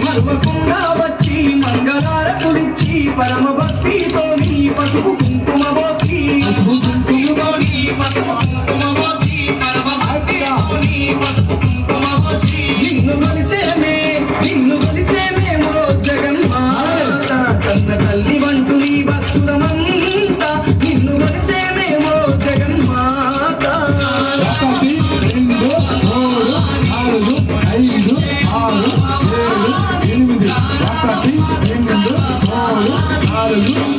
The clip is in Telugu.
మరువకుండా వచ్చి మంగళారతులిచ్చి పరమ భక్తితో నీ పసుపు కుంకుమ పోసి నిన్ను కొలిసేమేమో జగన్మాత కన్న తల్లి వంటు నీ భక్తులమంతా నిన్ను కొలిసేమేమో జగన్మాత. 1 2 3 4 5 6 7 8 1 2 3 4 5